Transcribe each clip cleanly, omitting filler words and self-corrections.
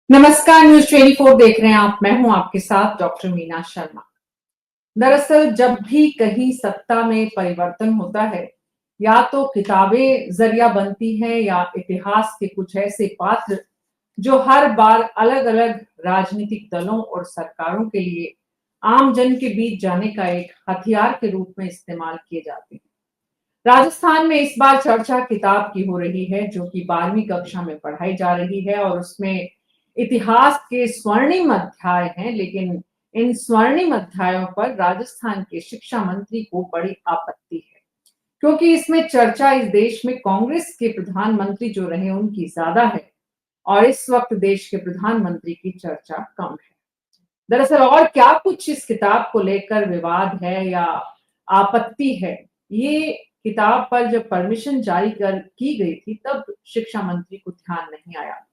नमस्कार, न्यूज 24 देख रहे हैं आप। मैं हूं आपके साथ डॉक्टर मीना शर्मा। दरअसल जब भी कहीं सत्ता में परिवर्तन होता है, या तो किताबें जरिया बनती हैं या इतिहास के कुछ ऐसे पात्र जो हर बार अलग अलग राजनीतिक दलों और सरकारों के लिए आम जन के बीच जाने का एक हथियार के रूप में इस्तेमाल किए जाते हैं। राजस्थान में इस बार चर्चा किताब की हो रही है जो कि 12वीं कक्षा में पढ़ाई जा रही है और उसमें इतिहास के स्वर्णिम अध्याय हैं। लेकिन इन स्वर्णिम अध्यायों पर राजस्थान के शिक्षा मंत्री को बड़ी आपत्ति है, क्योंकि इसमें चर्चा इस देश में कांग्रेस के प्रधानमंत्री जो रहे उनकी ज्यादा है और इस वक्त देश के प्रधानमंत्री की चर्चा कम है। दरअसल और क्या कुछ इस किताब को लेकर विवाद है या आपत्ति है, ये किताब पर जब परमिशन जारी कर की गई थी तब शिक्षा मंत्री को ध्यान नहीं आया,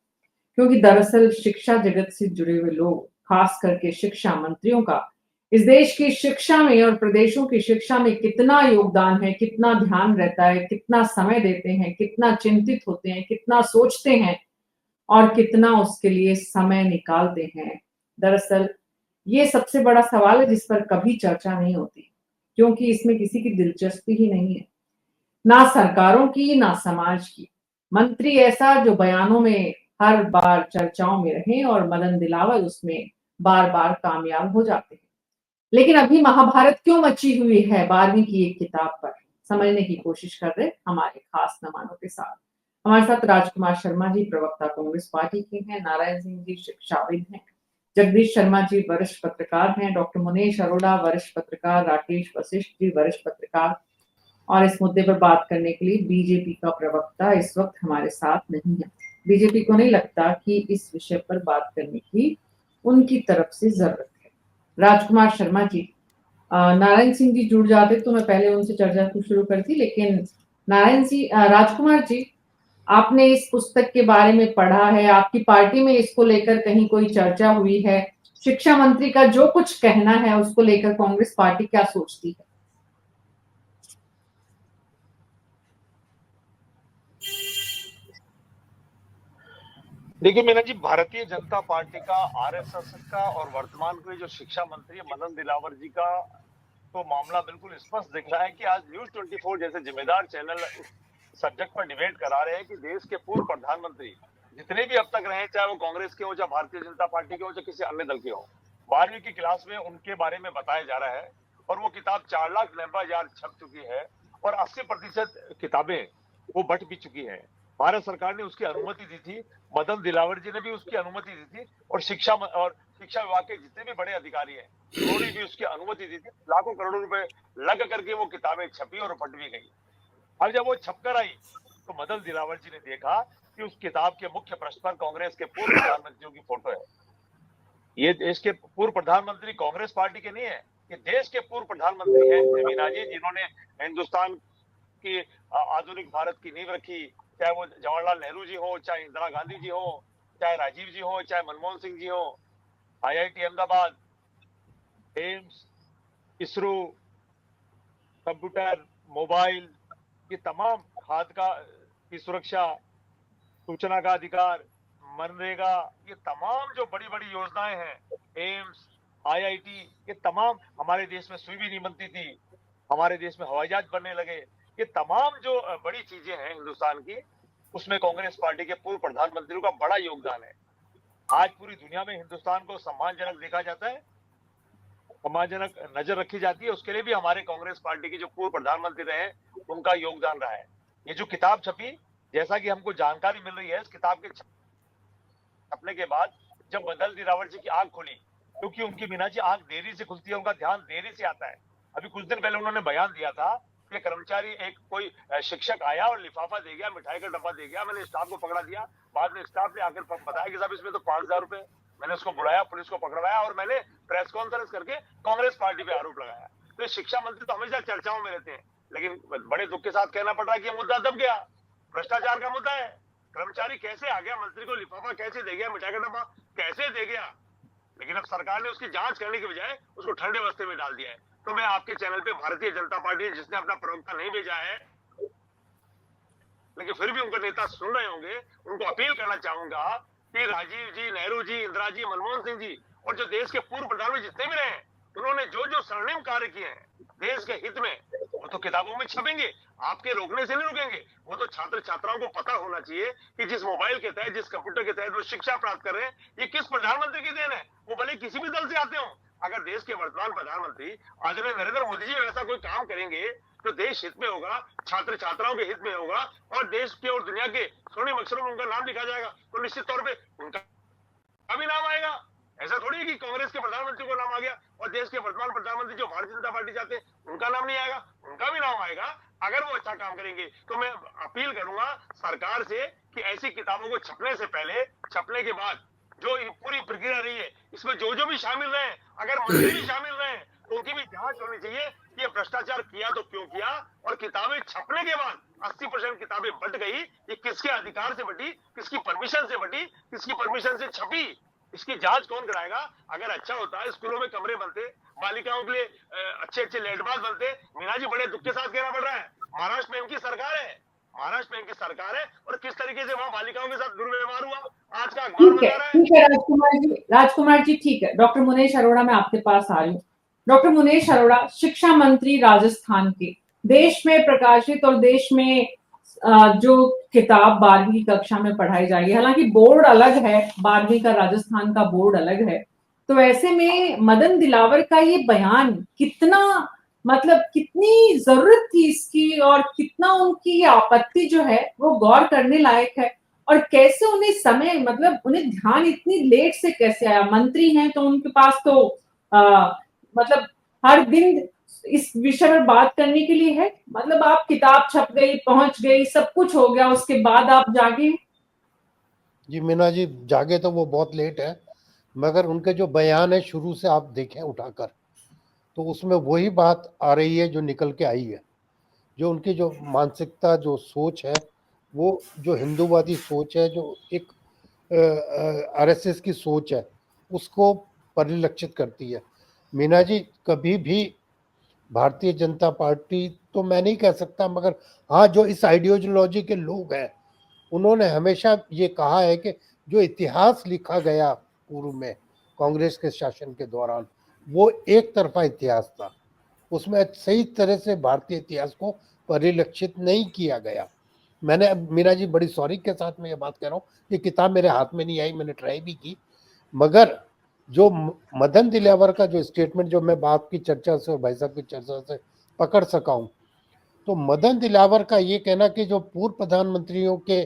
क्योंकि दरअसल शिक्षा जगत से जुड़े हुए लोग, खास करके शिक्षा मंत्रियों का इस देश की शिक्षा में और प्रदेशों की शिक्षा में कितना योगदान है, कितना ध्यान रहता है, कितना समय देते हैं, कितना चिंतित होते हैं, कितना सोचते हैं और कितना उसके लिए समय निकालते हैं। दरअसल ये सबसे बड़ा सवाल है जिस पर कभी चर्चा नहीं होती, क्योंकि इसमें किसी की दिलचस्पी ही नहीं है, ना सरकारों की ना समाज की। मंत्री ऐसा जो बयानों में हर बार चर्चाओं में रहे और मदन दिलावर उसमें बार बार कामयाब हो जाते हैं। लेकिन अभी महाभारत क्यों मची हुई है 12वीं की एक किताब पर, समझने की कोशिश कर रहे हमारे खास मेहमानों के साथ। हमारे साथ राजकुमार शर्मा जी, प्रवक्ता कांग्रेस पार्टी के हैं, नारायण सिंह जी शिक्षाविद हैं, जगदीश शर्मा जी वरिष्ठ पत्रकार हैं, डॉक्टर मुनेश अरोड़ा वरिष्ठ पत्रकार, राकेश वशिष्ठ जी वरिष्ठ पत्रकार। और इस मुद्दे पर बात करने के लिए बीजेपी का प्रवक्ता इस वक्त हमारे साथ नहीं है। बीजेपी को नहीं लगता कि इस विषय पर बात करने की उनकी तरफ से जरूरत है। राजकुमार शर्मा जी, नारायण सिंह जी जुड़ जाते तो मैं पहले उनसे चर्चा को शुरू करती, लेकिन राजकुमार जी, आपने इस पुस्तक के बारे में पढ़ा है, आपकी पार्टी में इसको लेकर कहीं कोई चर्चा हुई है? शिक्षा मंत्री का जो कुछ कहना है उसको लेकर कांग्रेस पार्टी क्या सोचती है? देखिए मीना जी, भारतीय जनता पार्टी का, आरएसएस का और वर्तमान के जो शिक्षा मंत्री मदन दिलावर जी का तो मामला बिल्कुल स्पष्ट दिख रहा है कि आज न्यूज 24 जैसे जिम्मेदार चैनल उस सब्जेक्ट पर डिबेट करा रहे हैं कि देश के पूर्व प्रधानमंत्री जितने भी अब तक रहे, चाहे वो कांग्रेस के हो, चाहे भारतीय जनता पार्टी के हो, चाहे किसी अन्य दल के हो, 12वीं की क्लास में उनके बारे में बताया जा रहा है। और वो किताब 4,90,000 छप चुकी है और 80% किताबें वो बट भी चुकी है। भारत सरकार ने उसकी अनुमति दी थी, मदन दिलावर जी ने भी उसकी अनुमति दी थी और शिक्षा विभाग के जितने भी बड़े अधिकारी हैं उन्होंने भी उसकी अनुमति दी थी। लाखों करोड़ों रुपए लग करके वो किताबें छपी और बट भी गई। अब जब वो छपकर आई तो मदन दिलावर जी ने देखा कि उस किताब के मुख्य पृष्ठ पर कांग्रेस के पूर्व प्रधानमंत्रियों की फोटो है। ये देश के पूर्व प्रधानमंत्री कांग्रेस पार्टी के नहीं है, ये देश के पूर्व प्रधानमंत्री हैं मीना जी, जिन्होंने हिंदुस्तान की आधुनिक भारत की नींव रखी। चाहे वो जवाहरलाल नेहरू जी हो, चाहे इंदिरा गांधी जी हो, चाहे राजीव जी हो, चाहे मनमोहन सिंह जी हो, IIT Ahmedabad, AIIMS, ISRO, computer, mobile, ये तमाम खाद का की सुरक्षा, सूचना का अधिकार, मनरेगा, ये तमाम जो बड़ी बड़ी योजनाएं हैं, एम्स, आईआईटी, ये तमाम हमारे देश में सुई भी नहीं बनती थी, हमारे देश में हवाई जहाज बनने लगे। ये तमाम जो बड़ी चीजें हैं हिंदुस्तान की, उसमें कांग्रेस पार्टी के पूर्व प्रधानमंत्रियों का बड़ा योगदान है। आज पूरी दुनिया में हिंदुस्तान को सम्मानजनक देखा जाता है, सम्मानजनक नजर रखी जाती है, उसके लिए भी हमारे कांग्रेस पार्टी के जो पूर्व प्रधानमंत्री रहे उनका योगदान रहा है। ये जो किताब छपी, जैसा कि हमको जानकारी मिल रही है, इस किताब के छपने के बाद जब मदन दिलावर जी की आंख खुली, क्योंकि उनकी मीना जी आंख देरी से खुलती है, उनका ध्यान देरी से आता है। अभी कुछ दिन पहले उन्होंने बयान दिया था कि कर्मचारी, एक कोई शिक्षक आया और लिफाफा दे गया, मिठाई का डब्बा दे गया, मैंने स्टाफ को पकड़ा दिया। बाद में स्टाफ ने आकर बताया कि साहब इसमें तो 5,000 रुपए। मैंने उसको बुलाया, पुलिस को पकड़वाया और मैंने प्रेस कॉन्फ्रेंस करके कांग्रेस पार्टी पे आरोप लगाया। तो शिक्षा मंत्री तो हमेशा चर्चाओं में रहते हैं, लेकिन बड़े दुख के साथ कहना पड़ रहा है कि यह मुद्दा दब गया। भ्रष्टाचार का मुद्दा है। कर्मचारी कैसे आ गया, मंत्री को लिफाफा कैसे दे गया, मिठाई का डब्बा कैसे दे गया, लेकिन अब सरकार ने उसकी जांच करने के बजाय उसको ठंडे बस्ते में डाल दिया है। तो मैं आपके चैनल पे भारतीय जनता पार्टी, जिसने अपना प्रवक्ता नहीं भेजा है लेकिन फिर भी उनका नेता सुन रहे होंगे, उनको अपील करना चाहूंगा कि राजीव जी, नेहरू जी, इंदिरा जी, मनमोहन सिंह जी और जो देश के पूर्व प्रधानमंत्री जितने भी रहे हैं, उन्होंने जो जो स्वर्णिम कार्य किए हैं देश के हित में, वो तो किताबों में छपेंगे, आपके रोकने से नहीं रुकेंगे। वो तो छात्र छात्राओं को पता होना चाहिए कि जिस मोबाइल के तहत, जिस कंप्यूटर के तहत वो शिक्षा प्राप्त कर रहे हैं, ये किस प्रधानमंत्री की देन है, वो भले किसी भी दल से आते हो। अगर देश के वर्तमान प्रधानमंत्री आदरणीय नरेंद्र मोदी जी ऐसा कोई काम करेंगे तो देश हित में होगा, छात्र छात्राओं के हित में होगा और देश के और दुनिया के स्वर्णिम अक्षरों में उनका नाम लिखा जाएगा, तो निश्चित तौर पे उनका भी नाम आएगा। ऐसा थोड़ी है कि कांग्रेस के प्रधानमंत्री को नाम आ गया और देश के वर्तमान प्रधानमंत्री जो भारतीय जनता पार्टी चाहते हैं उनका नाम नहीं आएगा, उनका भी नाम आएगा अगर वो अच्छा काम करेंगे। तो मैं अपील करूंगा सरकार से कि ऐसी किताबों को छपने से पहले, छपने के बाद जो पूरी प्रक्रिया रही है, इसमें जो जो भी शामिल रहे, अगर मंत्री भी शामिल रहे तो उनकी भी जांच होनी चाहिए कि ये भ्रष्टाचार किया तो क्यों किया, और किताबें छपने के बाद 80% किताबें बट गई, ये किसके अधिकार से बटी, किसकी परमिशन से बटी, किसकी परमिशन से छपी, इसकी जांच कौन कराएगा। अगर अच्छा होता है स्कूलों में कमरे बनते, बालिकाओं के लिए अच्छे अच्छे लैंडमार्क बनते। मीना जी, बड़े दुख के साथ कहना पड़ रहा है, महाराष्ट्र में इनकी सरकार है, महाराष्ट्र में इनकी सरकार है और किस तरीके से वहां बालिकाओं के साथ दुर्व्यवहार हुआ आज का अखबार बता रहा है। ठीक है राजकुमार जी ठीक है। डॉक्टर मुनेश अरोड़ा, मैं आपके पास आ रही हूँ। डॉक्टर मुनेश अरोड़ा, शिक्षा मंत्री राजस्थान के, देश में प्रकाशित और देश में जो किताब 12वीं की कक्षा में पढ़ाई जाएगी, हालांकि बोर्ड अलग है, 12वीं का राजस्थान का बोर्ड अलग है, तो ऐसे में मदन दिलावर का ये बयान कितना, मतलब कितनी जरूरत थी इसकी, और कितना उनकी आपत्ति जो है वो गौर करने लायक है, और कैसे उन्हें समय, मतलब उन्हें ध्यान इतनी लेट से कैसे आया। मंत्री हैं तो उनके पास तो आ, मतलब हर दिन इस विषय में बात करने के लिए है, मतलब आप किताब छप गई, पहुंच गई, सब कुछ हो गया, उसके बाद आप जागे। जी मीना जी, जागे तो वो बहुत लेट है, मगर उनके जो बयान है शुरू से आप देखें उठाकर, तो उसमें वही बात आ रही है जो निकल के आई है। जो उनकी जो मानसिकता, जो सोच है, वो जो हिंदूवादी सोच है, जो एक आरएसएस की सोच है, उसको परिलक्षित करती है। मीना जी, कभी भी भारतीय जनता पार्टी तो मैं नहीं कह सकता, मगर हाँ, जो इस आइडियोलॉजी के लोग हैं, उन्होंने हमेशा ये कहा है कि जो इतिहास लिखा गया पूर्व में कांग्रेस के शासन के दौरान, वो एक तरफा इतिहास था, उसमें सही तरह से भारतीय इतिहास को परिलक्षित नहीं किया गया। मैंने, मीना जी बड़ी सॉरी के साथ मैं ये बात कह रहा हूँ, ये किताब मेरे हाथ में नहीं आई, मैंने ट्राई भी की, मगर जो मदन दिलावर का जो स्टेटमेंट, जो मैं बात की चर्चा से और भाई साहब की चर्चा से पकड़ सका हूँ, तो मदन दिलावर का ये कहना कि जो पूर्व प्रधानमंत्रियों के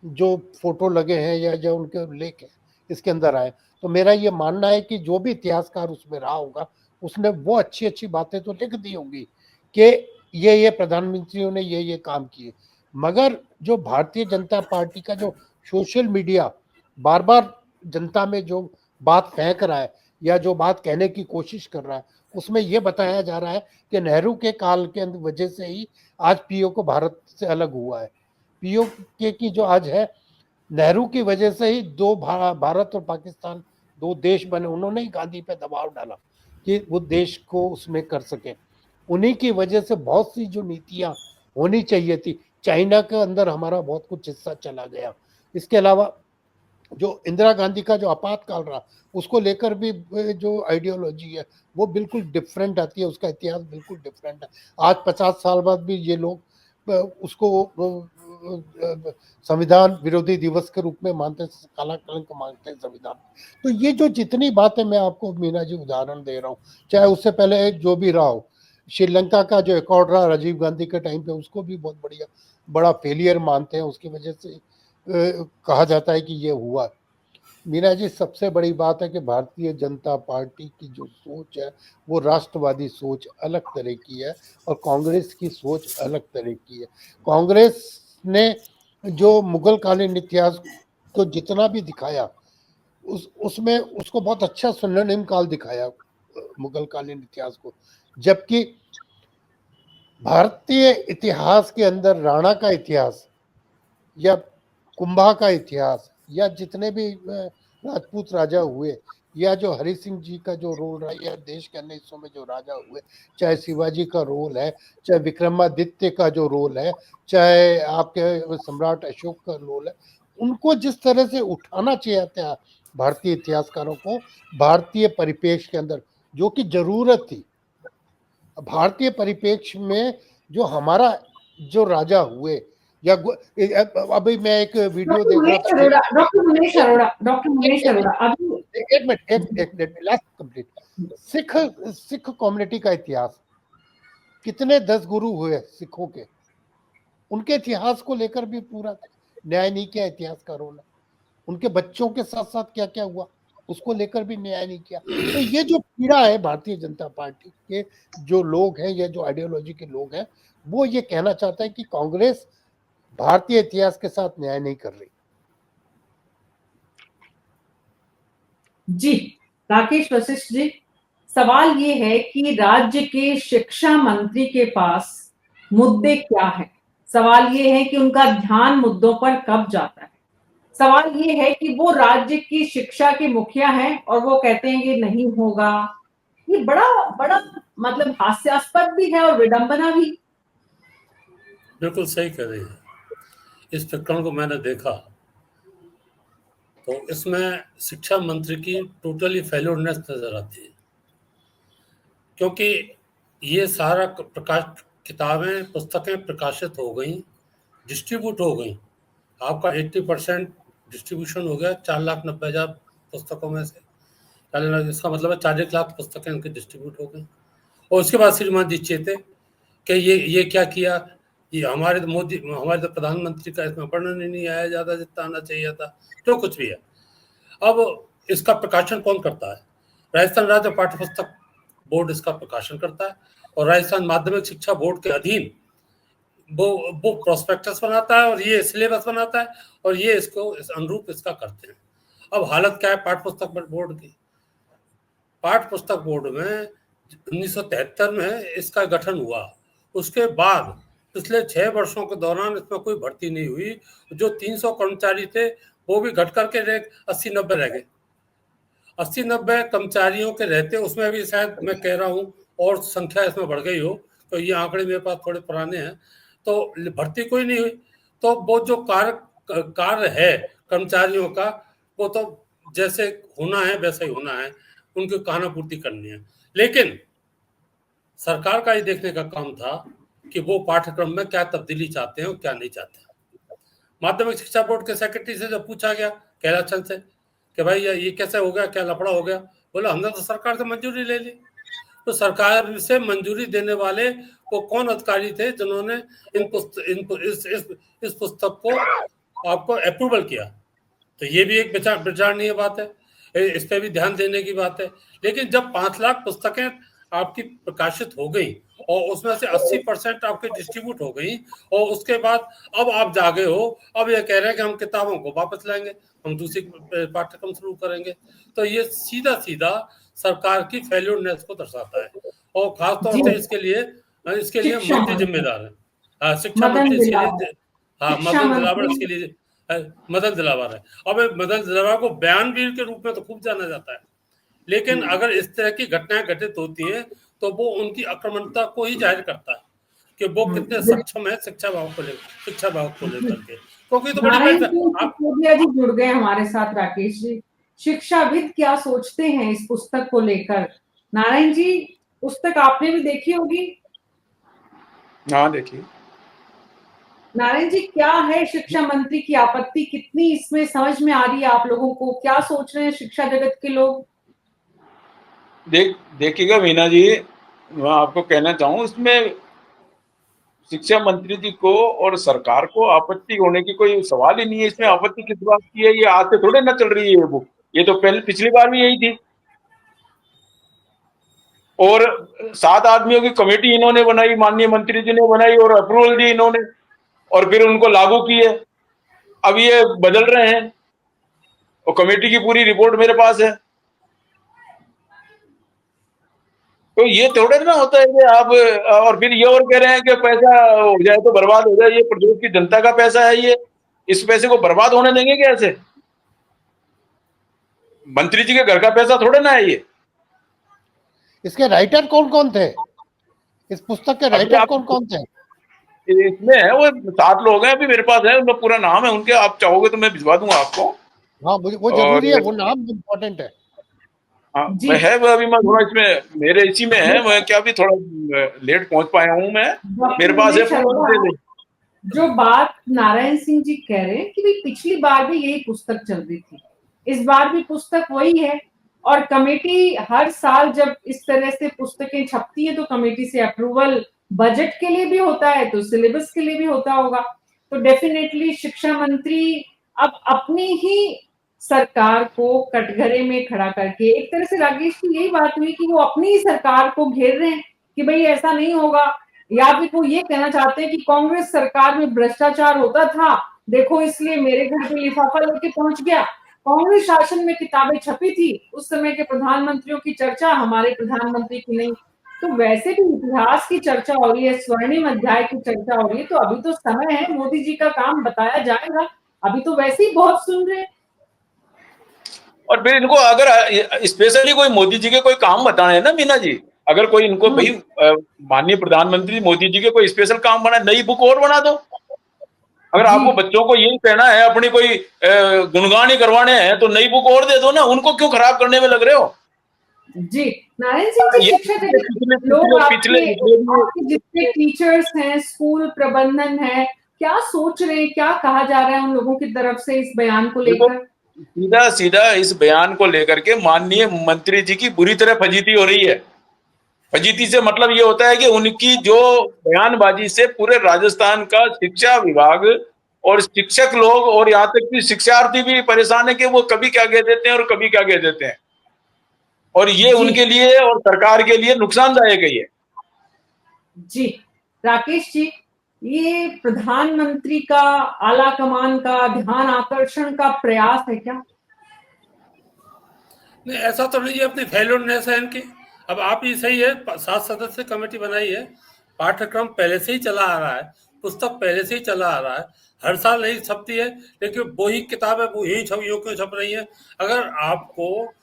जो फोटो लगे हैं या जो उनके लेख हैं इसके अंदर आए, तो मेरा ये मानना है कि जो भी इतिहासकार उसमें रहा होगा, उसने वो अच्छी अच्छी बातें तो लिख दी होंगी कि ये प्रधानमंत्रियों ने ये काम किए, मगर जो भारतीय जनता पार्टी का जो सोशल मीडिया बार बार जनता में जो बात फेंक रहा है या जो बात कहने की कोशिश कर रहा है, उसमें यह बताया जा रहा है कि नेहरू के काल के वजह से ही आज पीओ को भारत से अलग हुआ है। पीओ के की जो आज है, नेहरू की वजह से ही दो भारत और पाकिस्तान दो देश बने, उन्होंने ही गांधी पे दबाव डाला कि वो देश को उसमें कर सके। उन्हीं की वजह से बहुत सी जो नीतियां होनी चाहिए थी, चाइना के अंदर हमारा बहुत कुछ हिस्सा चला गया। इसके अलावा जो इंदिरा गांधी का जो आपातकाल रहा, उसको लेकर भी जो आइडियोलॉजी है वो बिल्कुल डिफरेंट आती है, उसका इतिहास बिल्कुल डिफरेंट है। आज 50 साल बाद भी ये लोग उसको संविधान विरोधी दिवस के रूप में मानते, काला कलंक मानते हैं संविधान। तो ये जो जितनी बातें मैं आपको मीना जी उदाहरण दे रहा हूँ, चाहे उससे पहले जो भी रहा हो, श्रीलंका का जो एकॉर्ड रहा राजीव गांधी के टाइम पे, उसको भी बहुत बड़ा फेलियर मानते हैं, उसकी वजह से कहा जाता है कि ये हुआ। मीना जी, सबसे बड़ी बात है कि भारतीय जनता पार्टी की जो सोच है वो राष्ट्रवादी सोच अलग तरह की है और कांग्रेस की सोच अलग तरह की है। कांग्रेस ने जो मुगल कालीन इतिहास को जितना भी दिखाया, उसमें उसको बहुत अच्छा स्वर्णिम काल दिखाया मुगल कालीन इतिहास को, जबकि भारतीय इतिहास के अंदर राणा का इतिहास या कुंभा का इतिहास या जितने भी राजपूत राजा हुए, या जो हरि सिंह जी का जो रोल रहा, या देश के अन्य हिस्सों में जो राजा हुए, चाहे शिवाजी का रोल है, चाहे विक्रमादित्य का जो रोल है, चाहे आपके सम्राट अशोक का रोल है, उनको जिस तरह से उठाना चाहिए था भारतीय इतिहासकारों को भारतीय परिप्रेक्ष्य के अंदर, जो कि जरूरत थी। भारतीय परिप्रेक्ष्य में जो हमारा जो राजा हुए या अभी मैं एक वीडियो देख रहा था, डॉक्टर मुनेश अरोड़ा अभी एक minute last complete. Sikh community का इतिहास, कितने 10 गुरु हुए सिखों के, उनके इतिहास को लेकर भी पूरा न्याय नहीं किया इतिहासकारों ने। उनके बच्चों के साथ साथ क्या क्या हुआ उसको लेकर भी न्याय नहीं किया। तो ये जो पीड़ा है भारतीय जनता पार्टी के जो लोग हैं या जो आइडियोलॉजी के लोग हैं, वो ये कहना चाहता है कि कांग्रेस भारतीय इतिहास के साथ न्याय नहीं कर रही। जी राकेश वशिष्ठ जी, सवाल ये है कि राज्य के शिक्षा मंत्री के पास मुद्दे क्या है? सवाल ये है कि उनका ध्यान मुद्दों पर कब जाता है? सवाल ये है कि वो राज्य की शिक्षा के मुखिया हैं और वो कहते हैं कि नहीं होगा। ये बड़ा बड़ा मतलब हास्यास्पद भी है और विडंबना भी। बिल्कुल सही कह रही है। इस प्रकरण को मैंने देखा तो इसमें शिक्षा मंत्री की टोटली फेल्योरनेस नजर आती है, क्योंकि ये सारा प्रकाश किताबें पुस्तकें प्रकाशित हो गई, डिस्ट्रीब्यूट हो गई। आपका 80% डिस्ट्रीब्यूशन हो गया 4,90,000 पुस्तकों में से। इसका मतलब है 4 लाख पुस्तकें उनकी डिस्ट्रीब्यूट हो गई। और उसके बाद श्रीमान जी चेते कि ये क्या किया, ये हमारे तो प्रधानमंत्री का इसमें वर्णन ही नहीं आया ज़्यादा जितना आना चाहिए था, जो कुछ भी है। अब इसका प्रकाशन कौन करता है? राजस्थान राज्य पाठ्य पुस्तक बोर्ड इसका प्रकाशन करता है और राजस्थान माध्यमिक शिक्षा बोर्ड के अधीन वो प्रोस्पेक्टस बनाता है और ये सिलेबस बनाता है और ये इसको इस अनुरूप इसका करते हैं। अब हालत क्या है पाठ्य पुस्तक बोर्ड की? पाठ्य पुस्तक बोर्ड में 1973 में इसका गठन हुआ। उसके बाद पिछले 6 वर्षों के दौरान इसमें कोई भर्ती नहीं हुई। जो 300 कर्मचारी थे वो भी घट करके 80-90 रह गए। 80-90 कर्मचारियों के रहते उसमें भी शायद मैं कह रहा हूँ और संख्या इसमें बढ़ गई हो, तो ये आंकड़े मेरे पास थोड़े पुराने हैं, तो भर्ती कोई नहीं हुई। तो वो जो कार्य है कर्मचारियों का, वो तो जैसे होना है वैसे ही होना है, उनकी कहानापूर्ति करनी है। लेकिन सरकार का ये देखने का काम था कि वो पाठ्यक्रम में क्या तब्दीली चाहते हैं और क्या नहीं चाहते हैं। माध्यमिक शिक्षा बोर्ड के सेक्रेटरी से जब पूछा गया कैलाचंद से कि भाई ये कैसे हो गया, क्या लफड़ा हो गया, बोला हमने तो सरकार से मंजूरी ले ली। तो सरकार से मंजूरी देने वाले वो कौन अधिकारी थे जिन्होंने इस पुस्तक को आपको अप्रूवल किया? तो ये भी एक विचारणीय बात है, इस पर भी ध्यान देने की बात है। लेकिन जब 5 लाख पुस्तकें आपकी प्रकाशित हो गई और उसमें से 80% आपके डिस्ट्रीब्यूट हो गई और उसके बाद अब आप जागे हो, अब ये कह रहे हैं कि हम किताबों को वापस लाएंगे, हम दूसरी पाठ्यक्रम शुरू करेंगे, तो ये सीधा सीधा सरकार की फेल्योरनेस को दर्शाता है। और खासतौर से इसके लिए मंत्री जिम्मेदार है, शिक्षा मंत्री इसके लिए, हाँ मदन दिलावर इसके लिए मदन दिलावर है। अब मदन दिलावर को बयानवीर के रूप में तो खूब जाना जाता है, लेकिन अगर इस तरह की घटनाएं घटित होती हैं तो वो उनकी आक्रामकता को ही जाहिर करता है कि वो कितने सक्षम है शिक्षा विभाग को लेकर के। क्योंकि तो बड़ी जी जुड़ गए हमारे साथ। राकेश जी, शिक्षाविद क्या सोचते हैं इस पुस्तक को लेकर? नारायण जी, पुस्तक आपने भी देखी होगी? हाँ देखिए। नारायण जी, क्या है शिक्षा मंत्री की आपत्ति, कितनी इसमें समझ में आ रही है आप लोगों को? क्या सोच रहे हैं शिक्षा जगत के लोग? देखिएगा मीना जी, मैं आपको कहना चाहूँ, इसमें शिक्षा मंत्री जी को और सरकार को आपत्ति होने की कोई सवाल ही नहीं है। इसमें आपत्ति किस बात की है? ये आज से थोड़े ना चल रही है बुक, ये तो पहले पिछली बार भी यही थी। और 7 आदमियों की कमेटी इन्होंने बनाई, माननीय मंत्री जी ने बनाई और अप्रूवल दी इन्होंने, और फिर उनको लागू किए। अब ये बदल रहे हैं और कमेटी की पूरी रिपोर्ट मेरे पास है। तो ये थोड़े ना होता है कि आप और फिर ये और कह रहे हैं कि पैसा हो जाए तो बर्बाद हो जाए। ये प्रदेश की जनता का पैसा है, ये इस पैसे को बर्बाद होने देंगे क्या ऐसे? मंत्री जी के घर का पैसा थोड़े ना है ये। इसके राइटर कौन कौन थे? इस पुस्तक के राइटर कौन कौन थे? इसमें है, वो 7 लोग हैं अभी मेरे पास है, उनका पूरा नाम है उनके, आप चाहोगे तो मैं भिजवा दूंगा आपको। हाँ मुझे वो और जरूरी है, वो नाम इम्पोर्टेंट है। हाँ जी मैं है, वो अभी मैं थोड़ा इसमें मेरे इसी में है, मैं क्या भी थोड़ा लेट पहुंच पाया हूँ मैं, मेरे डॉक्टर पास है मीना पूरा शर्मा, डिटेल। जो बात नारायण सिंह जी कह रहे हैं कि भाई पिछली बार भी यही पुस्तक चल रही थी, इस बार भी पुस्तक वही है, और कमेटी हर साल जब इस तरह से पुस्तकें छपती है तो कमेटी से अप्रूवल बजट के लिए भी होता है, तो सिलेबस के लिए भी होता होगा। तो डेफिनेटली शिक्षा मंत्री अब अपनी ही सरकार को कटघरे में खड़ा करके, एक तरह से राकेश की यही बात हुई कि वो अपनी ही सरकार को घेर रहे हैं कि भाई ऐसा नहीं होगा, या फिर वो ये कहना चाहते हैं कि कांग्रेस सरकार में भ्रष्टाचार होता था, देखो इसलिए मेरे घर पे लिफाफा लेके पहुंच गया। कांग्रेस शासन में किताबें छपी थी, उस समय के प्रधानमंत्रियों की चर्चा, हमारे प्रधानमंत्री की नहीं। तो वैसे भी इतिहास की चर्चा हो रही है, स्वर्णिम अध्याय की चर्चा हो रही है, तो अभी तो समय है, मोदी जी का काम बताया जाएगा, अभी तो वैसे ही बहुत सुन रहे हैं। और फिर इनको अगर स्पेशली कोई मोदी जी के कोई काम बताने हैं ना मीना जी, अगर कोई इनको भाई माननीय प्रधानमंत्री मोदी जी के कोई स्पेशल काम बना, नई बुक और बना दो। अगर जी आपको बच्चों को यही कहना है, अपनी कोई गुणगान ही करवाने हैं, तो नई बुक और दे दो ना, उनको क्यों खराब करने में लग रहे हो? जी नारायण सिंह जी, ये शिक्षा पिछले जगत पिछले लोग, पिछले पिछले आपके जितने भी आपके जितने टीचर्स हैं, स्कूल प्रबंधन है, क्या सोच रहे हैं, क्या कहा जा रहा है उन लोगों की तरफ से इस बयान को देखो, लेकर? सीधा सीधा इस बयान को लेकर के माननीय मंत्री जी की बुरी तरह फजीती हो रही है। फजीती से मतलब ये होता है कि उनकी जो बयानबाजी से पूरे राजस्थान का शिक्षा विभाग और शिक्षक लोग और यहाँ तक कि शिक्षार्थी भी परेशान है कि वो कभी क्या कह देते हैं और कभी क्या कह देते हैं, और ये जी उनके लिए और सरकार के लिए नुकसानदायक है ये। जी राकेश जी, ये प्रधानमंत्री का, आला कमान का ध्यान आकर्षण का प्रयास है क्या? नहीं, ऐसा तो नहीं है, अपनी फेल्योरनेस है इनकी। अब आप ही सही है, 7 सदस्य कमेटी बनाई है, पाठ्यक्रम पहले से ही चला आ रहा है, पुस्तक पहले से ही चला आ रहा है, हर साल नहीं छपती है, लेकिन वही किताबें वो यही छवियों क्यों छप रही है? अगर आपको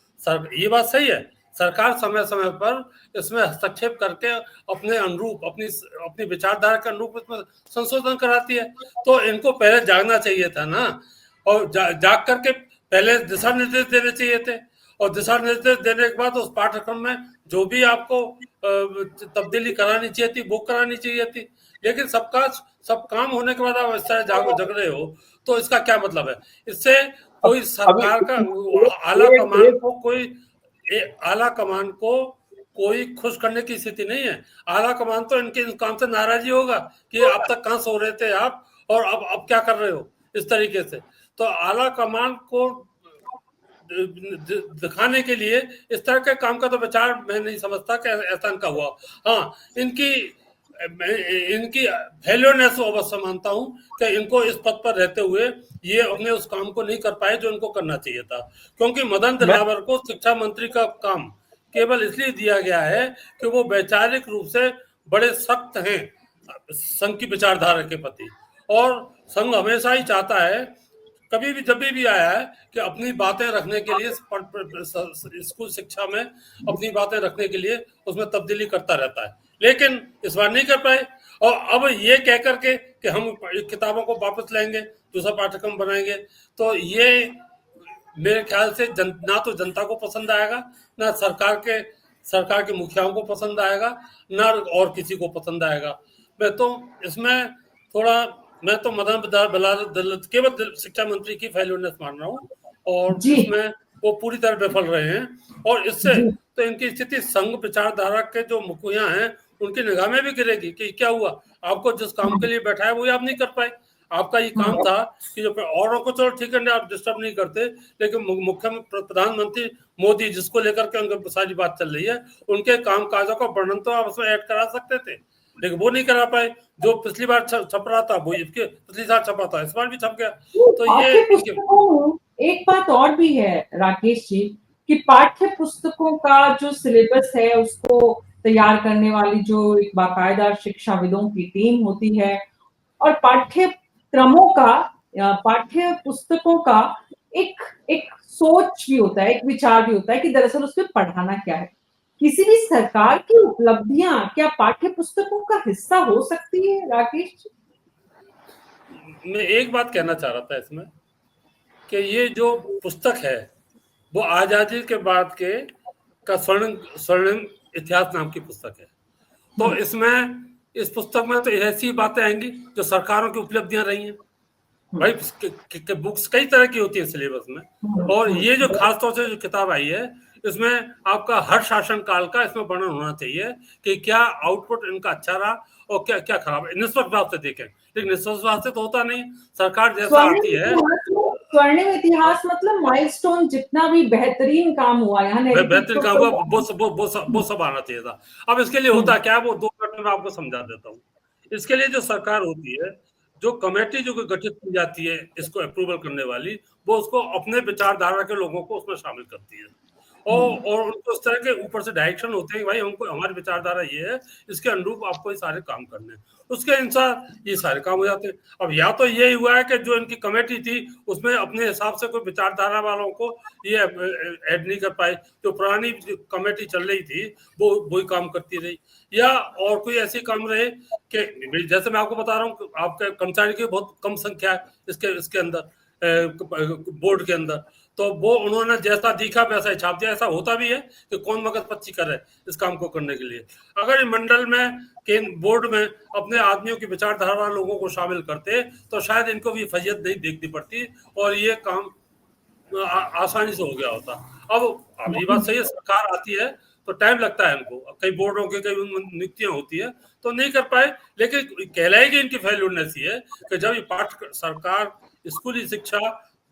ये बात सही है, सरकार समय समय पर इसमें हस्तक्षेप करके अपने अनुरूप, अपनी अपनी विचारधारा के अनुरूप इसमें संशोधन कराती है, तो इनको पहले जागना चाहिए था ना, और जाग करके पहले दिशा निर्देश देने चाहिए थे, और दिशा निर्देश देने के बाद उस पाठ्यक्रम में जो भी आपको तब्दीली करानी चाहिए थी वो करानी चाहिए थी। लेकिन सब काम होने के बाद आप इस तरह जग रहे हो, तो इसका क्या मतलब है? इससे कोई अभी सरकार का एक आला कमान को कोई खुश करने की स्थिति नहीं है। आला कमान तो इनके इस काम से नाराजी होगा कि अब तक कहाँ सो रहे थे आप, और अब क्या कर रहे हो इस तरीके से। तो आला कमान को दिखाने के लिए इस तरह के काम का तो विचार मैं नहीं समझता कि ऐसा इनका हुआ। हाँ, इनकी इनकी फेल्योरनेस अवश्य मानता हूं कि इनको इस पद पर रहते हुए ये अपने उस काम को नहीं कर पाए जो इनको करना चाहिए था, क्योंकि मदन मैं दिलावर को शिक्षा मंत्री का काम केवल इसलिए दिया गया है कि वो वैचारिक रूप से बड़े सख्त हैं संघ की विचारधारा के प्रति, और संघ हमेशा ही चाहता है, कभी भी जब भी आया है, कि अपनी बातें रखने के लिए स्कूल शिक्षा में अपनी बातें रखने के लिए उसमें तब्दीली करता रहता है, लेकिन इस बार नहीं कर पाए। और अब ये कह करके कि हम किताबों को वापस लेंगे, दूसरा पाठ्यक्रम बनाएंगे, तो ये मेरे ख्याल से ना तो जनता को पसंद आएगा, ना सरकार के मुखियाओं को पसंद आएगा, ना और किसी को पसंद आएगा। मैं तो इसमें थोड़ा मैं तो केवल शिक्षा मंत्री की फेल्योरनेस मान रहा हूँ, और जी इसमें वो पूरी तरह विफल रहे हैं, और इससे जी तो इनकी स्थिति संघ विचारधारा के जो मुखिया हैं उनकी निगाह में भी गिरेगी कि क्या हुआ, आपको जिस काम के लिए बैठाया वो आप नहीं कर पाए। आपका ये काम था कि जो औरों को चलो ठीक है आप डिस्टर्ब नहीं करते, लेकिन मुख्य प्रधानमंत्री मोदी जिसको लेकर के उनकी सारी बात चल रही है, उनके काम काजों का वर्णन तो आप उसमें ऐड करा सकते थे, लेकिन वो नहीं करा पाए। जो पिछली बार छप रहा था वो इसके पिछली साल छपा था, इस बार भी छप गया। तो ये पाठ्य पुस्तकों में एक बात और भी है राकेश जी, कि पाठ्य पुस्तकों का जो सिलेबस है उसको तैयार करने वाली जो एक बाकायदा शिक्षाविदों की टीम होती है, और पाठ्यक्रमों का, पाठ्य पुस्तकों का एक एक सोच भी होता है, एक विचार भी होता है कि दरअसल उसमें पढ़ाना क्या है। किसी भी सरकार की उपलब्धियां क्या पाठ्य पुस्तकों का हिस्सा हो सकती है, राकेश जी? मैं एक बात कहना चाह रहा था इसमें कि ये जो पुस्तक है वो आजादी के बाद के का स्वर्णिम इतिहास नाम की पुस्तक है। तो इसमें इस पुस्तक में तो ऐसी बातें आएंगी जो सरकारों की उपलब्धियां रही हैं भाई। बुक्स कई तरह की होती है सिलेबस में, और ये जो खास तौर से जो किताब आई है इसमें आपका हर शासन काल का इसमें वर्णन होना चाहिए कि क्या आउटपुट इनका अच्छा रहा और क्या क्या खराब है, निष्पक्ष भाव से देखें। लेकिन निष्पक्ष भाव से तो होता नहीं, सरकार जैसा आती है। स्वर्णिम इतिहास मतलब माइलस्टोन, जितना भी बेहतरीन काम हुआ यहाँ, बेहतरीन काम हुआ वो सब आना चाहिए था। अब इसके लिए होता क्या है वो 2 मिनट में आपको समझा देता हूँ। इसके लिए जो सरकार होती है, जो कमेटी जो गठित की जाती है इसको अप्रूवल करने वाली, वो उसको अपने विचारधारा के लोगों को उसमें शामिल करती है, और उनको इस तरह के ऊपर से डायरेक्शन होते हैं कि भाई हमको हमारी विचारधारा ये है, इसके अनुरूप आपको ये सारे काम करने हैं। उसके अनुसार ये सारे काम हो जाते हैं। अब या तो ये हुआ है कि जो इनकी कमेटी थी उसमें अपने हिसाब से कोई विचारधारा वालों को ये ऐड नहीं कर पाए, जो पुरानी कमेटी चल रही थी वो वही काम करती रही, या और कोई ऐसे काम रहे कि जैसे मैं आपको बता रहा हूँ आपके कर्मचारी की बहुत कम संख्या है इसके अंदर, बोर्ड के अंदर, तो वो उन्होंने जैसा दिखा वैसा ही छाप दिया। ऐसा होता भी है कि कौन मगज पच्ची करे इस काम को करने के लिए। अगर मंडल में बोर्ड में अपने आदमियों की विचारधारा लोगों को शामिल करते तो शायद इनको भी फैजियत नहीं देखनी पड़ती और ये काम आसानी से हो गया होता। अब ये बात सही है, सरकार आती है तो टाइम लगता है इनको, कई बोर्डों के कई नियुक्तियां होती है तो नहीं कर पाए, लेकिन कहलाएगी इनकी फेल्यूरनेस ये है कि जब ये सरकार स्कूली शिक्षा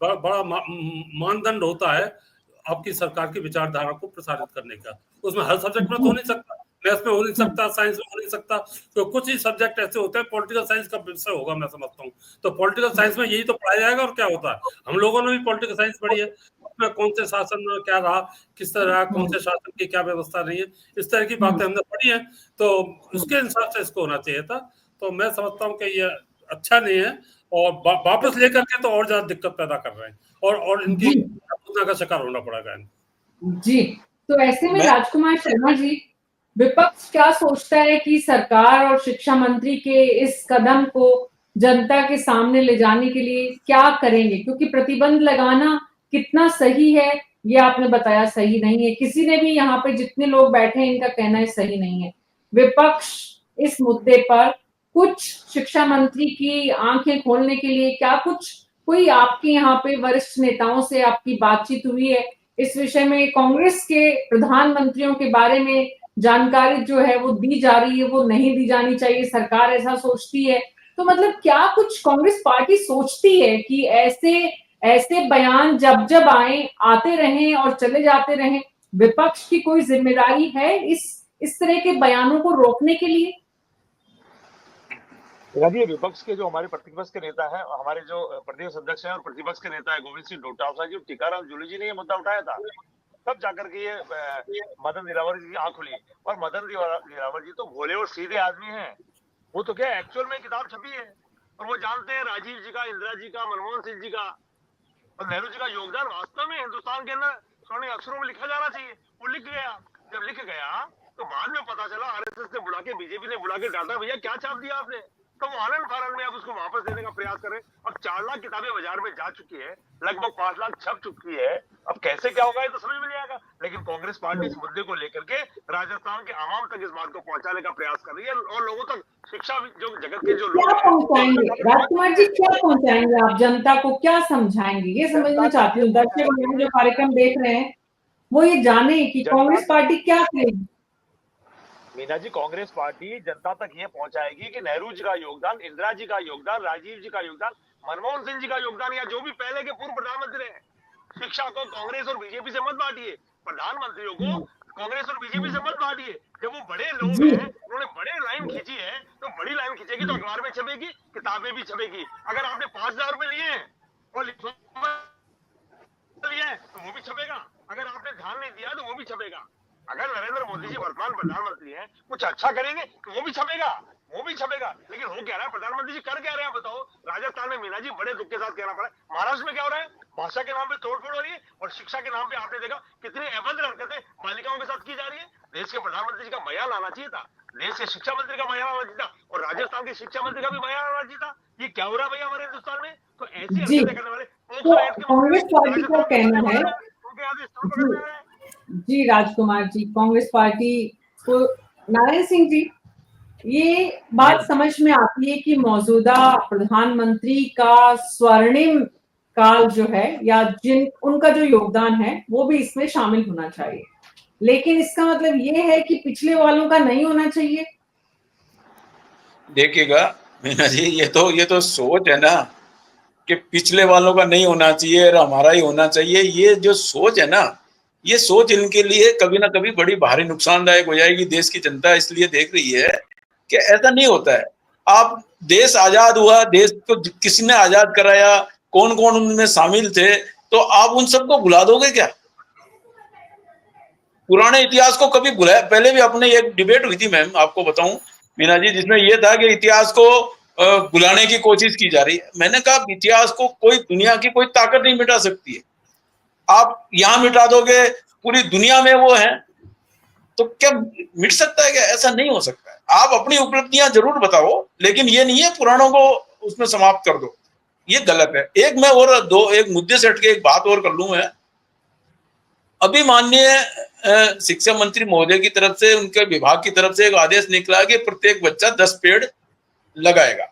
बड़ा मानदंड होता है आपकी सरकार की विचारधारा को प्रसारित करने का, उसमें हर सब्जेक्ट में तो हो नहीं सकता, मैथ्स में हो नहीं सकता, साइंस में हो नहीं सकता, तो कुछ ही सब्जेक्ट ऐसे होते हैं। पॉलिटिकल साइंस का विषय होगा मैं समझता हूँ, तो पॉलिटिकल साइंस में यही तो पढ़ाया जाएगा। और क्या होता है, हम लोगों ने भी पॉलिटिकल साइंस पढ़ी है, उसमें कौन से शासन में क्या रहा, किस तरह कौन से शासन की क्या व्यवस्था नहीं है, इस तरह की बातें हमने पढ़ी है, तो उसके हिसाब से इसको होना चाहिए था। तो मैं समझता हूँ कि ये अच्छा नहीं है, और वापस लेकर के तो और ज्यादा दिक्कत पैदा कर रहे हैं, और इनकी का शिकार होना पड़ेगा जी। तो ऐसे में राजकुमार शर्मा जी, विपक्ष क्या सोचता है कि सरकार और शिक्षा मंत्री के इस कदम को जनता के सामने ले जाने के लिए क्या करेंगे? क्योंकि प्रतिबंध लगाना कितना सही है ये आपने बताया सही नहीं है, किसी ने भी यहाँ पे जितने लोग बैठे हैं इनका कहना है सही नहीं है। विपक्ष इस मुद्दे पर कुछ शिक्षा मंत्री की आंखें खोलने के लिए क्या कुछ कोई आपके यहाँ पे वरिष्ठ नेताओं से आपकी बातचीत हुई है इस विषय में? कांग्रेस के प्रधानमंत्रियों के बारे में जानकारी जो है वो दी जा रही है, वो नहीं दी जानी चाहिए, सरकार ऐसा सोचती है, तो मतलब क्या कुछ कांग्रेस पार्टी सोचती है कि ऐसे ऐसे बयान जब जब आते रहें और चले जाते रहें, विपक्ष की कोई जिम्मेदारी है इस तरह के बयानों को रोकने के लिए? देखिए, विपक्ष के जो हमारे प्रतिपक्ष के नेता हैं, हमारे जो प्रदेश अध्यक्ष हैं और प्रतिपक्ष के नेता है गोविंद सिंह डोटासरा जी, टीकाराम जूली जी ने ये मुद्दा उठाया था, तब जाकर के ये मदन दिलावर जी की आंख खुली। और मदन दिलावर जी तो भोले और सीधे आदमी हैं, वो तो क्या एक्चुअल में किताब छपी है और वो जानते हैं राजीव जी का, इंदिरा जी का, मनमोहन सिंह जी का और नेहरू जी का योगदान वास्तव में हिंदुस्तान के अंदर स्वर्ण अक्षरों में लिखा जाना चाहिए। वो लिख गया, जब लिख गया तो बाद में पता चला आरएसएस ने बुला के, बीजेपी ने बुला के डांटा, भैया क्या छाप दिया आपने, तो वो आनंद फानंद में आप उसको वापस देने का प्रयास करें। अब 4 लाख किताबें बाजार में जा चुकी है, लगभग 5 लाख छप चुकी है, अब कैसे क्या होगा ये तो समझ में नहीं आएगा। लेकिन कांग्रेस पार्टी इस मुद्दे को लेकर के राजस्थान के आवाम तक इस बात को पहुंचाने का प्रयास कर रही है और लोगों तक शिक्षा जो जगत के जो लोग पहुंचाएंगे, राजकुमार जी क्या पहुंचाएंगे आप जनता को, क्या समझाएंगे, ये समझना चाहती हूँ। दर्शक जो कार्यक्रम देख रहे हैं वो ये जाने कि कांग्रेस पार्टी क्या करेगी। मीना जी, कांग्रेस पार्टी जनता तक ये पहुंचाएगी कि नेहरू जी का योगदान, इंदिरा जी का योगदान, राजीव जी का योगदान, मनमोहन सिंह जी का योगदान, या जो भी पहले के पूर्व प्रधानमंत्री हैं, शिक्षा को कांग्रेस और बीजेपी से मत बांटिए, प्रधानमंत्रियों को कांग्रेस और बीजेपी से मत बांटिए। जब वो बड़े लोग हैं, उन्होंने बड़े लाइन खींची है, तो बड़ी लाइन खींचेगी तो अखबार में छपेगी, किताबें भी छपेगी। अगर आपने 5,000 रुपए लिए हैं और लिया है तो वो भी छपेगा, अगर आपने ध्यान नहीं दिया तो वो भी छपेगा। अगर नरेंद्र मोदी जी वर्तमान प्रधानमंत्री हैं, कुछ अच्छा करेंगे तो वो भी छपेगा, वो भी छपेगा। लेकिन हो क्या रहा है, प्रधानमंत्री जी कर क्या रहे हैं बताओ। राजस्थान में मीना जी बड़े दुख के साथ कहना पड़ा, महाराष्ट्र में क्या हो रहा है, भाषा के नाम पे तोड़फोड़ हो रही है और शिक्षा के नाम पे आपने देखा कितनी अभद्र हरकतें बालिकाओं के साथ की जा रही है। देश के प्रधानमंत्री जी का बयान आना चाहिए था, देश के शिक्षा मंत्री का बयान आना चाहिए था, और राजस्थान के शिक्षा मंत्री का भी बयान आना चाहिए था। ये क्या हो रहा है भैया हमारे हिंदुस्तान में? तो ऐसी जी, हरकतें करने वाले तो 101 के कांग्रेस मुख्यमंत्री पार्टी का राजस्थान के कहना मंत्री बना है, रहे हैं, उनके आदेश थोड़ा जी पकड़ने रहे हैं। जी राजकुमार जी, कांग्रेस पार्टी को, नारायण सिंह जी, ये बात समझ में आती है कि मौजूदा प्रधानमंत्री का स्वर्णिम काल जो है, या जिन उनका जो योगदान है वो भी इसमें शामिल होना चाहिए, लेकिन इसका मतलब ये है कि पिछले वालों का नहीं होना चाहिए। देखिएगा मीना जी, ये तो सोच है ना कि पिछले वालों का नहीं होना चाहिए और हमारा ही होना चाहिए। ये जो सोच है ना, ये सोच इनके लिए कभी ना कभी बड़ी भारी नुकसानदायक हो जाएगी। देश की जनता इसलिए देख रही है कि ऐसा नहीं होता है। आप, देश आजाद हुआ, देश को किसने आजाद कराया, कौन कौन उनमें शामिल थे, तो आप उन सबको भुला दोगे क्या? पुराने इतिहास को कभी भुलाया? पहले भी अपने एक डिबेट हुई थी मैम, आपको बताऊं मीना जी, जिसमें यह था कि इतिहास को भुलाने की कोशिश की जा रही है। मैंने कहा इतिहास को कोई, दुनिया की कोई ताकत नहीं मिटा सकती है। आप यहां मिटा दोगे, पूरी दुनिया में वो है, तो क्या मिट सकता है? क्या ऐसा नहीं हो सकता है। आप अपनी उपलब्धियां जरूर बताओ, लेकिन ये नहीं है पुराणों को उसमें समाप्त कर दो, ये गलत है। एक मैं और एक मुद्दे से हटके एक बात और कर लूं मैं। अभी माननीय शिक्षा मंत्री महोदय की तरफ से, उनके विभाग की तरफ से एक आदेश निकला कि प्रत्येक बच्चा 10 पेड़ लगाएगा,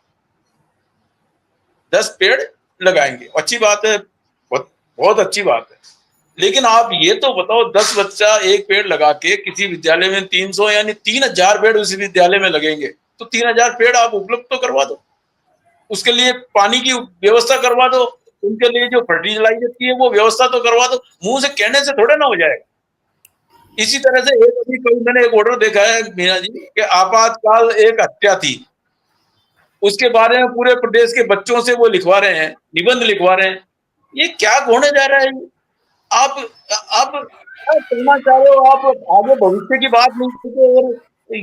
10 पेड़ लगाएंगे। अच्छी बात है, बहुत बहुत अच्छी बात है। लेकिन आप ये तो बताओ, 10 बच्चा एक पेड़ लगा के किसी विद्यालय में 300 यानी 3000 पेड़ उसी विद्यालय में लगेंगे, तो 3000 पेड़ आप उपलब्ध तो करवा दो, उसके लिए पानी की व्यवस्था करवा दो, उनके लिए जो फर्टिलाइजर की है वो व्यवस्था तो करवा दो। मुंह से कहने से थोड़ा ना हो जाएगा। इसी तरह से एक अभी कल मैंने एक ऑर्डर देखा है मीना जी कि आपातकाल एक हत्या थी, उसके बारे में पूरे प्रदेश के बच्चों से वो लिखवा रहे हैं, निबंध लिखवा रहे हैं। ये क्या होने जा रहा है? आप क्या करना चाह रहे हो? आप आगे भविष्य की बात नहीं करते और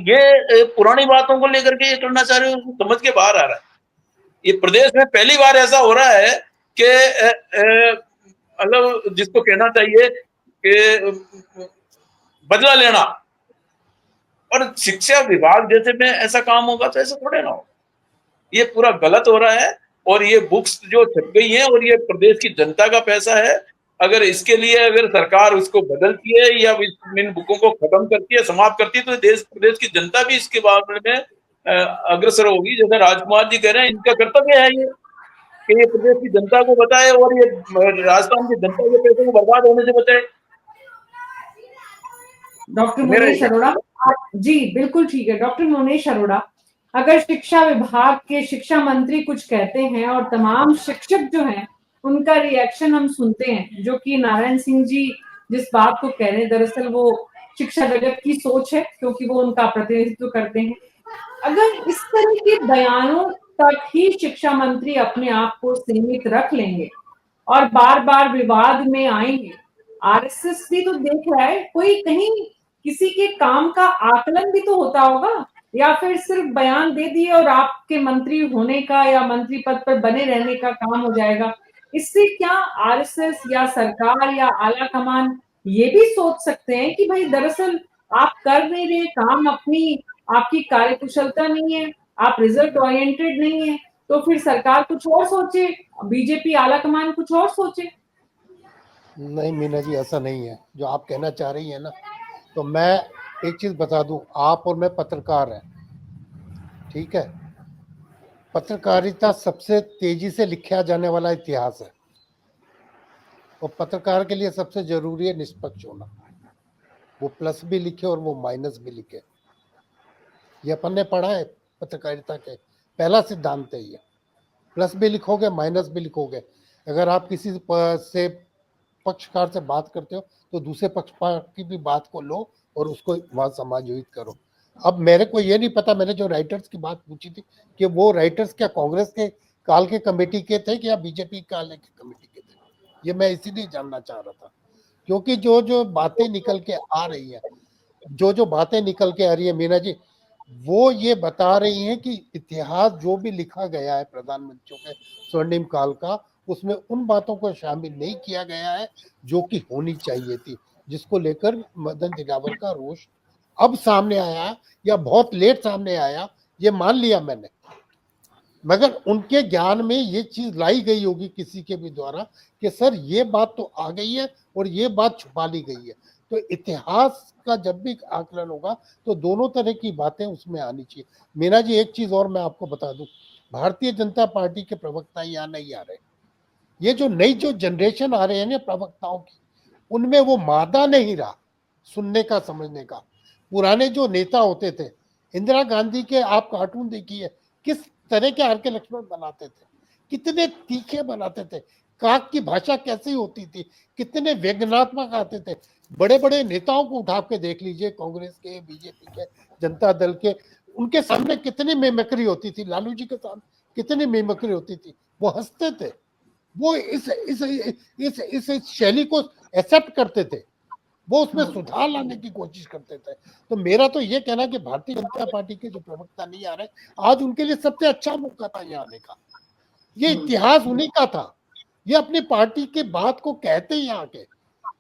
ये पुरानी बातों को लेकर के ये करना चाह रहे हो, समझ के बाहर आ रहा है। ये प्रदेश में पहली बार ऐसा हो रहा है कि मतलब जिसको कहना चाहिए कि बदला लेना, और शिक्षा विभाग जैसे में ऐसा काम होगा तो ऐसा थोड़े ना हो। ये पूरा गलत हो रहा है। और ये बुक्स जो छप गई हैं, और ये प्रदेश की जनता का पैसा है। अगर इसके लिए अगर सरकार उसको बदलती है या इन बुकों को खत्म करती है, समाप्त करती है, तो प्रदेश की जनता भी इसके बारे में अग्रसर होगी। जैसे राजकुमार जी कह रहे हैं, इनका कर्तव्य है ये कि ये प्रदेश की जनता को बताए और ये राजस्थान की जनता के पैसे को बर्बाद होने से बचाए। डॉक्टर मेरा मोनेश अरोड़ा, आप जी बिल्कुल ठीक है। डॉक्टर मोनेश अरोड़ा, अगर शिक्षा विभाग के शिक्षा मंत्री कुछ कहते हैं और तमाम शिक्षक जो हैं उनका रिएक्शन हम सुनते हैं, जो कि नारायण सिंह जी जिस बात को कह रहे हैं दरअसल वो शिक्षा जगत की सोच है, क्योंकि वो उनका प्रतिनिधित्व करते हैं। अगर इस तरह के बयानों तक ही शिक्षा मंत्री अपने आप को सीमित रख लेंगे और बार बार विवाद में आएंगे, आरएसएस भी तो देख रहा है, कोई कहीं किसी के काम का आकलन भी तो होता होगा, या फिर सिर्फ बयान दे दिए और आपके मंत्री होने का या मंत्री पद पर बने रहने का काम हो जाएगा। इससे क्या आरएसएस या सरकार या आला कमान ये भी सोच सकते हैं कि भाई दरअसल आप कर नहीं रहे काम, अपनी आपकी कार्यकुशलता नहीं है, आप रिजल्ट ओरिएंटेड नहीं है, तो फिर सरकार कुछ और सोचे, बीजेपी आला कमान कुछ और सोचे। नहीं मीना जी, ऐसा नहीं है जो आप कहना चाह रही है ना। तो मैं एक चीज बता दूं, आप और मैं पत्रकार हैं, ठीक है। पत्रकारिता सबसे तेजी से लिखा जाने वाला इतिहास है, और पत्रकार के लिए सबसे जरूरी है निष्पक्ष होना। वो प्लस भी लिखे और वो माइनस भी लिखे। ये अपन ने पढ़ा है पत्रकारिता के, पहला सिद्धांत है ये। प्लस भी लिखोगे, माइनस भी लिखोगे। अगर आप किसी से पक्षकार से बात करते हो तो दूसरे पक्षकार की भी बात को लो और उसको वहां समायोजित करो। अब मेरे को ये नहीं पता, मैंने जो राइटर्स की बात पूछी थी कि वो राइटर्स क्या कांग्रेस के काल के कमेटी के थे कि या बीजेपी काल के कमेटी के थे, ये मैं इसीलिए जानना चाह रहा था। क्योंकि जो जो बातें निकल के आ रही है, जो बातें निकल के आ रही है मीना जी, वो ये बता रही हैं कि इतिहास जो भी लिखा गया है प्रधानमंत्रियों के स्वर्णिम काल का, उसमें उन बातों को शामिल नहीं किया गया है जो कि होनी चाहिए थी, जिसको लेकर मदन दिलावर का रोष अब सामने आया या बहुत लेट सामने आया, ये मान लिया मैंने, मगर उनके ज्ञान में ये चीज लाई गई होगी किसी के भी द्वारा कि सर ये बात तो आ गई है और ये बात छुपा ली गई है। तो इतिहास का जब भी आकलन होगा तो दोनों तरह की बातें उसमें आनी चाहिए। मीना जी, एक चीज और मैं आपको बता दूं, भारतीय जनता पार्टी के प्रवक्ता यहाँ नहीं आ रहे। ये जो नई जो जनरेशन आ रहे हैं ना प्रवक्ताओं की, उनमें वो मादा नहीं रहा सुनने का, समझने का। पुराने जो नेता होते थे, इंदिरा गांधी के आप कार्टून देखिए, किस तरह के आर के लक्ष्मण बनाते थे, कितने तीखे बनाते थे, काक की भाषा कैसी होती थी, कितने व्यंग्यात्मक आते थे। बड़े बड़े नेताओं को उठा के देख लीजिए, कांग्रेस के, बीजेपी के, जनता दल के, उनके सामने कितनी मेमकरी होती थी, लालू जी के सामने कितनी मेमकरी होती थी, वो हंसते थे, वो इस शैली को एक्सेप्ट करते थे, वो उसमें सुधार लाने की कोशिश करते थे। तो मेरा तो ये कहना कि भारतीय जनता पार्टी के जो प्रवक्ता नहीं आ रहे, आज उनके लिए सबसे अच्छा मौका था यहाँ आने का। ये इतिहास उन्हीं का था, ये अपनी पार्टी के बात को कहते यहाँ के,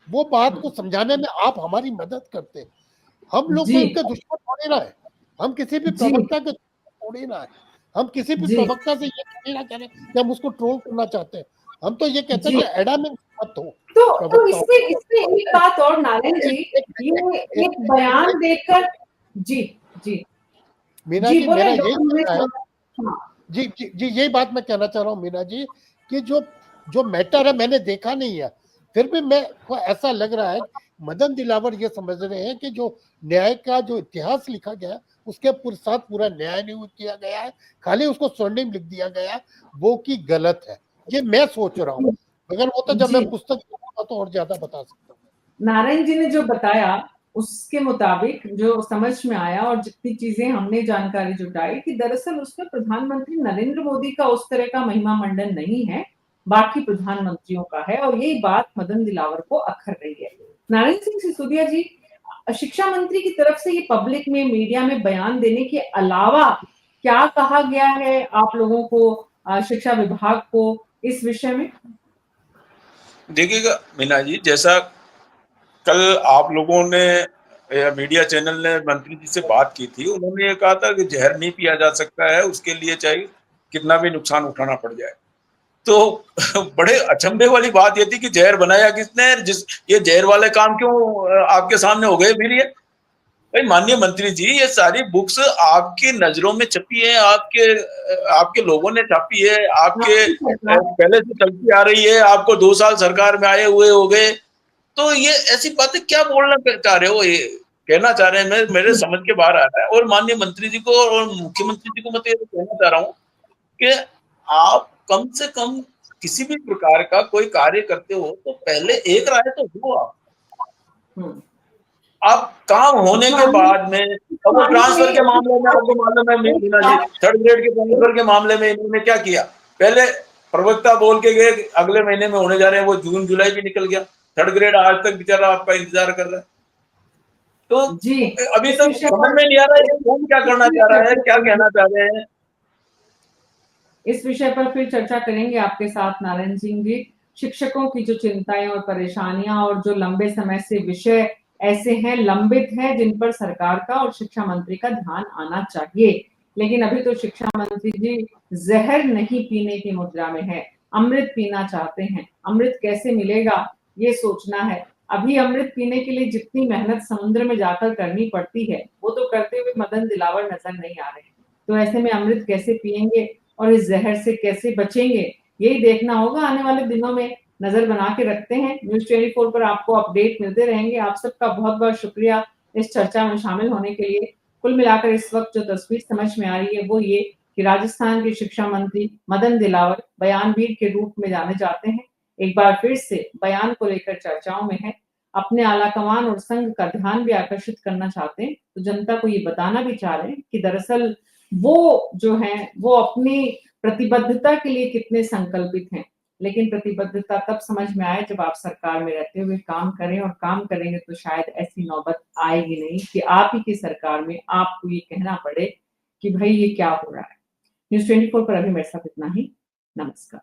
वो बात को समझाने में आप हमारी मदद करते। हम लोग कोई उनके दुश्मन थोड़ी ना है, हम किसी भी प्रवक्ता के थोड़ी ना है, हम किसी भी प्रवक्ता से ये थोड़ी ना कह रहे कि हम उसको ट्रोल करना चाहते हैं। हम तो ये कहते हैं कि एडामेंट मत हो। तो इसमें एक बात और नारायण जी, ये एक बयान देकर जी जी मीना जी जी, बोले मेरा यही डॉक्टर कहना है, जी जी जी, यही बात मैं कहना चाह रहा हूँ मीना जी, कि जो मैटर है मैंने देखा नहीं है, फिर भी मैं को ऐसा लग रहा है मदन दिलावर ये समझ रहे हैं कि जो न्याय का जो इतिहास लिखा गया उसके साथ पूरा न्याय नहीं किया गया है, खाली उसको स्वर्णिम लिख दिया गया, वो की गलत है, ये मैं सोच रहा हूँ। मगर वो तो जब मैं पुस्तक पढ़ूंगा तो और ज्यादा बता सकता हूँ। नारायण जी ने जो बताया उसके मुताबिक जो समझ में आया और जितनी चीजें हमने जानकारी जुटाई कि दरअसल उसमें प्रधानमंत्री नरेंद्र मोदी का उस तरह का महिमा मंडन नहीं है, बाकी प्रधानमंत्रियों का है, और यही बात मदन दिलावर को अखर रही है। नारायण सिंह सिसोदिया जी, शिक्षा मंत्री की तरफ से ये पब्लिक में, मीडिया में बयान देने के अलावा क्या कहा गया है आप लोगों को, शिक्षा विभाग को इस विषय में? देखिएगा मीना जी, जैसा कल आप लोगों ने या मीडिया चैनल ने मंत्री जी से बात की थी, उन्होंने ये कहा था कि जहर नहीं पिया जा सकता है, उसके लिए चाहे कितना भी नुकसान उठाना पड़ जाए। तो बड़े अचंभे वाली बात ये थी कि जहर बनाया किसने, ये जहर वाले काम क्यों आपके सामने हो गए फिर ये? भाई माननीय मंत्री जी, ये सारी बुक्स आपकी नजरों में छपी है, आपके लोगों ने छापी है, आपके पहले से चलती आ रही है, आपको 2 साल सरकार में आए हुए हो गए, तो ये ऐसी बातें क्या बोलना चाह रहे हो, ये कहना चाह रहे हैं, मेरे समझ के बाहर आ रहा है। और माननीय मंत्री जी को और मुख्यमंत्री जी को मैं तो ये कहना चाह रहा हूँ कि आप कम से कम किसी भी प्रकार का कोई कार्य करते हो तो पहले एक राय तो हो। आप काम होने के बाद में, अब वो ट्रांसफर के मामले में आपको मालूम है मीना जी, 3rd ग्रेड के ट्रांसफर के मामले में इन्होंने क्या किया, पहले प्रवक्ता बोल के गए अगले महीने में होने जा रहे हैं, वो जून जुलाई भी निकल गया, 3rd ग्रेड आज तक बेचारा आपका इंतजार कर रहा है। तो अभी तक समझ में नहीं आ रहा है कौन क्या करना चाह रहा है, क्या कहना चाह रहे हैं। इस विषय पर फिर चर्चा करेंगे आपके साथ नारायण सिंह जी। शिक्षकों की जो चिंताएं और परेशानियां और जो लंबे समय से विषय ऐसे हैं, लंबित हैं, जिन पर सरकार का और शिक्षा मंत्री का ध्यान आना चाहिए, लेकिन अभी तो शिक्षा मंत्री जी जहर नहीं पीने की मुद्रा में है, अमृत पीना चाहते हैं। अमृत कैसे मिलेगा ये सोचना है। अभी अमृत पीने के लिए जितनी मेहनत समुद्र में जाकर करनी पड़ती है वो तो करते हुए मदन दिलावर नजर नहीं आ रहे, तो ऐसे में अमृत कैसे पिएंगे और इस जहर से कैसे बचेंगे, यही देखना होगा। आने वाले दिनों में नजर बना के रखते हैं। न्यूज़ 24 पर आपको अपडेट मिलते रहेंगे। आप सबका बहुत बहुत शुक्रिया इस चर्चा में शामिल होने के लिए। कुल मिलाकर इस वक्त जो तस्वीर समझ में आ रही है वो ये कि राजस्थान के शिक्षा मंत्री मदन दिलावर बयानवीर के रूप में जाने जाते हैं। एक बार फिर से बयान को लेकर चर्चाओं में है, अपने आलाकमान और संघ का ध्यान भी आकर्षित करना चाहते हैं, तो जनता को ये बताना भी चाह रहे हैं कि दरअसल वो जो है वो अपनी प्रतिबद्धता के लिए कितने संकल्पित हैं। लेकिन प्रतिबद्धता तब समझ में आए जब आप सरकार में रहते हुए काम करें, और काम करेंगे तो शायद ऐसी नौबत आएगी नहीं कि आप ही की सरकार में आपको ये कहना पड़े कि भाई ये क्या हो रहा है। न्यूज़ 24 पर अभी मेरे साथ इतना ही। नमस्कार।